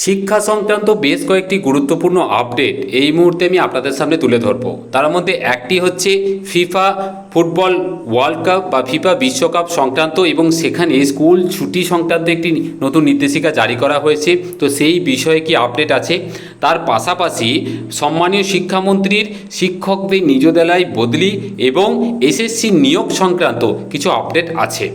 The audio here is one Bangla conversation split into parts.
শিক্ষা সংক্রান্ত বেশ কয়েকটি গুরুত্বপূর্ণ আপডেট এই মুহূর্তে আমি আপনাদের সামনে তুলে ধরব। তার মধ্যে একটি হচ্ছে ফিফা ফুটবল ওয়ার্ল্ড কাপ বা ফিফা বিশ্বকাপ সংক্রান্ত, এবং সেখানে স্কুল ছুটি সংক্রান্ত একটি নতুন নির্দেশিকা জারি করা হয়েছে। তো সেই বিষয়ে কি আপডেট আছে, তার পাশাপাশি সম্মানীয় শিক্ষামন্ত্রীর শিক্ষকদের নিজ জেলায় বদলি এবং এসএসসি নিয়োগ সংক্রান্ত কিছু আপডেট আছে।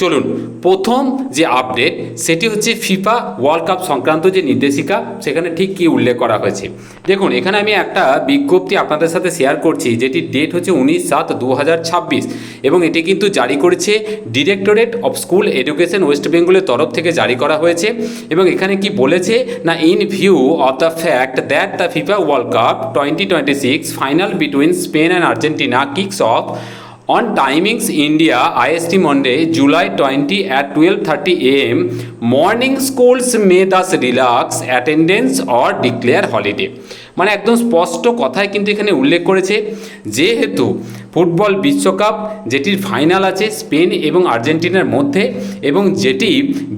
চলুন, প্রথম যে আপডেট সেটি হচ্ছে ফিফা ওয়ার্ল্ড কাপ সংক্রান্ত যে নির্দেশিকা, সেখানে ঠিক কী উল্লেখ করা হয়েছে। দেখুন, এখানে আমি একটা বিজ্ঞপ্তি আপনাদের সাথে শেয়ার করছি, যেটি ডেট হচ্ছে 19/7/2026, এবং এটি কিন্তু জারি করেছে directorate of school education West বেঙ্গলের তরফ থেকে জারি করা হয়েছে। এবং এখানে কি বলেছে না, in view of the fact that the FIFA world cup 2026 final between Spain and Argentina kicks of on timings India IST Monday July 20 at 12:30 am, morning schools may thus relax attendance or declare holiday। মানে একদম স্পষ্ট কথায় কিন্তু এখানে উল্লেখ করেছে, যেহেতু ফুটবল বিশ্বকাপ যেটির ফাইনাল আছে স্পেন এবং আর্জেন্টিনার মধ্যে, এবং যেটি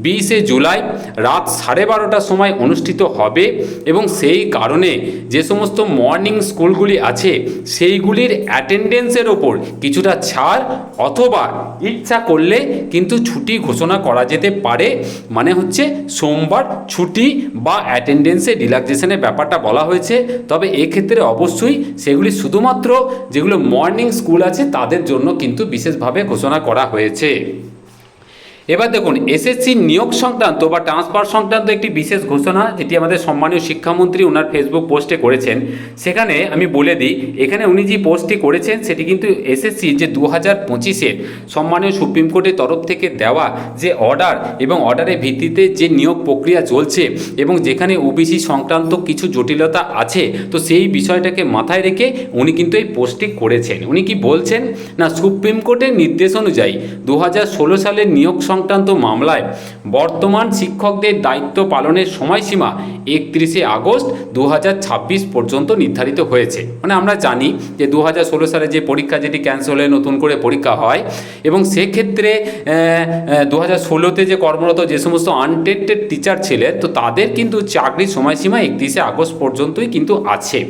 20 জুলাই রাত 12:30টার সময় অনুষ্ঠিত হবে, এবং সেই কারণে যে সমস্ত মর্নিং স্কুলগুলি আছে সেইগুলির অ্যাটেন্ডেন্সের ওপর কিছুটা ছাড় অথবা ইচ্ছা করলে কিন্তু ছুটি ঘোষণা করা যেতে পারে। মানে হচ্ছে সোমবার ছুটি বা অ্যাটেন্ডেন্সে রিল্যাক্সেশনের ব্যাপারটা বলা হয়েছে। তবে এক্ষেত্রে অবশ্যই সেগুলি শুধুমাত্র যেগুলো মর্নিং স্কুল আছে তাদের জন্য কিন্তু বিশেষভাবে ঘোষণা করা হয়েছে। এবার দেখুন, এসএসসি নিয়োগ সংক্রান্ত বা ট্রান্সফার সংক্রান্ত একটি বিশেষ ঘোষণা, যেটি আমাদের সম্মানীয় শিক্ষামন্ত্রী ওনার ফেসবুক পোস্টে করেছেন। সেখানে আমি বলে দিই, এখানে উনি যে পোস্টটি করেছেন সেটি কিন্তু এসএসসি যে 2025-এর সম্মানীয় সুপ্রিম কোর্টের তরফ থেকে দেওয়া যে অর্ডার, এবং অর্ডারের ভিত্তিতে যে নিয়োগ প্রক্রিয়া চলছে, এবং যেখানে ওবিসি সংক্রান্ত কিছু জটিলতা আছে, তো সেই বিষয়টাকে মাথায় রেখে উনি কিন্তু এই পোস্টটি করেছেন। উনি কি বলছেন না, সুপ্রিম কোর্টের নির্দেশ অনুযায়ী 2016 সালের নিয়োগ সংক্রান্ত মামলায় বর্তমান শিক্ষকদের দায়িত্ব পালনের সময়সীমা 31 আগস্ট 2026 পর্যন্ত নির্ধারিত হয়েছে। মানে আমরা জানি যে 2016 সালে যে পরীক্ষা যেটি ক্যান্সেল হয়ে নতুন করে পরীক্ষা হয়, এবং সেক্ষেত্রে 2016-তে যে কর্মরত যে সমস্ত আনটেন্টেড টিচার ছিলেন, তো তাদের কিন্তু চাকরির সময়সীমা 31 আগস্ট পর্যন্তই কিন্তু আছে।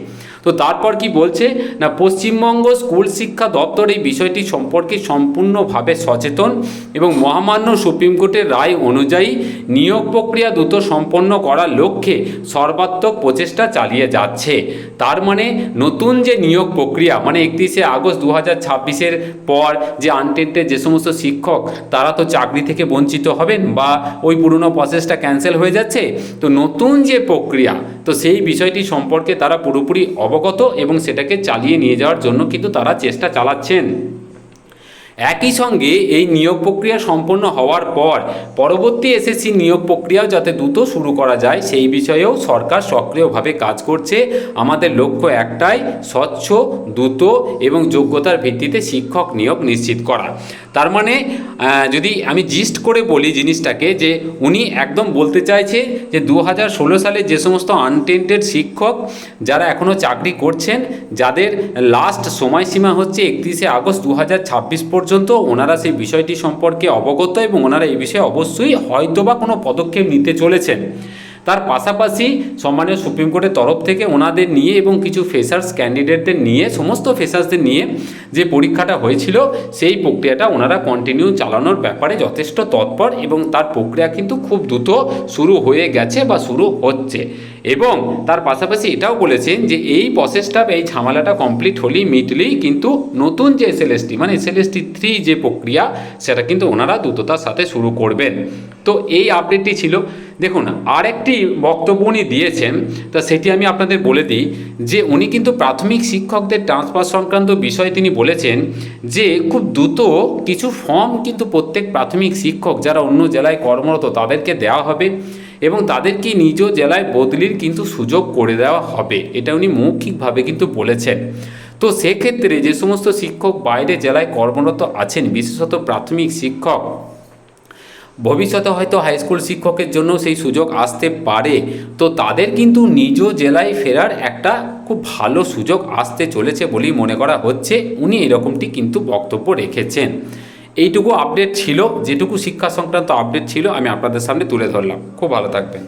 তো তারপর কি বলছে না, পশ্চিমবঙ্গ স্কুল শিক্ষা দপ্তর এই বিষয়টি সম্পর্কে সম্পূর্ণভাবে সচেতন, এবং মহামান্য সুপ্রিম কোর্টের রায় অনুযায়ী নিয়োগ প্রক্রিয়া দ্রুত সম্পন্ন করার লক্ষ্যে সর্বাত্মক প্রচেষ্টা চালিয়ে যাচ্ছে। তার মানে নতুন যে নিয়োগ প্রক্রিয়া, মানে 31 আগস্ট 2026-এর পর যে আনটেন্টেড যে সমস্ত শিক্ষক তারা তো চাকরি থেকে বঞ্চিত হবেন, বা ওই পুরনো প্রসেসটা ক্যান্সেল হয়ে যাচ্ছে। তো নতুন যে প্রক্রিয়া, তো সেই বিষয়টি সম্পর্কে তারা পুরোপুরি অবগত, এবং সেটাকে চালিয়ে নিয়ে যাওয়ার জন্য কিন্তু তারা চেষ্টা চালাচ্ছেন। একই সঙ্গে এই নিয়োগ প্রক্রিয়া সম্পন্ন হওয়ার পর পরবর্তী এসএসসি নিয়োগ প্রক্রিয়াও যাতে দ্রুত শুরু করা যায়, সেই বিষয়েও সরকার সক্রিয়ভাবে কাজ করছে। আমাদের লক্ষ্য একটাই, স্বচ্ছ, দ্রুত এবং যোগ্যতার ভিত্তিতে শিক্ষক নিয়োগ নিশ্চিত করা। তার মানে যদি আমি জিস্ট করে বলি জিনিসটাকে, যে উনি একদম বলতে চাইছে যে 2016 সালে যে সমস্ত আনটেন্টেড শিক্ষক যারা এখনও চাকরি করছেন, যাদের লাস্ট সময়সীমা হচ্ছে 31 আগস্ট 2026 পর্যন্ত, ওনারা সেই বিষয়টি সম্পর্কে অবগত, এবং ওনারা এই বিষয়ে অবশ্যই হয়তোবা কোনো পদক্ষেপ নিতে চলেছেন। তার পাশাপাশি সম্মানীয় সুপ্রিম কোর্টের তরফ থেকে ওনাদের নিয়ে এবং কিছু ফ্রেশার্স ক্যান্ডিডেটদের নিয়ে, সমস্ত ফ্রেশার্সদের নিয়ে যে পরীক্ষাটা হয়েছিল, সেই প্রক্রিয়াটা ওনারা কন্টিনিউ চালানোর ব্যাপারে যথেষ্ট তৎপর, এবং তার প্রক্রিয়া কিন্তু খুব দ্রুত শুরু হয়ে গেছে বা শুরু হচ্ছে। এবং তার পাশাপাশি এটাও বলেছেন যে এই প্রসেসটা, এই ঝামেলাটা কমপ্লিট মিটলেই কিন্তু নতুন যে এসএলএসটি মানে এসএলএসটি 3 যে প্রক্রিয়া, সেটা কিন্তু ওনারা দ্রুততার সাথে শুরু করবেন। তো এই আপডেটটি ছিল। দেখুন, আরেকটি বক্তব্য উনি দিয়েছেন, তা সেটি আমি আপনাদের বলে দিই, যে উনি কিন্তু প্রাথমিক শিক্ষকদের ট্রান্সফার সংক্রান্ত বিষয়ে তিনি বলেছেন যে খুব দ্রুত কিছু ফর্ম কিন্তু প্রত্যেক প্রাথমিক শিক্ষক যারা অন্য জেলায় কর্মরত তাদেরকে দেওয়া হবে, এবং তাদেরকে নিজ জেলায় বদলির কিন্তু সুযোগ করে দেওয়া হবে। এটা উনি মৌখিকভাবে কিন্তু বলেছেন। তো সেক্ষেত্রে যে সমস্ত শিক্ষক বাইরে জেলায় কর্মরত আছেন, বিশেষত প্রাথমিক শিক্ষক, ভবিষ্যতে হয়তো হাই স্কুল শিক্ষকের জন্য সেই সুযোগ আসতে পারে, তো তাদের কিন্তু নিজ জেলায় ফেরার একটা খুব ভালো সুযোগ আসতে চলেছে বলেই মনে করা হচ্ছে। উনি এরকমটি কিন্তু বক্তব্য রেখেছেন। এইটুকু আপডেট ছিল, যেটুকু শিক্ষা সংক্রান্ত আপডেট ছিল আমি আপনাদের সামনে তুলে ধরলাম। খুব ভালো থাকবেন।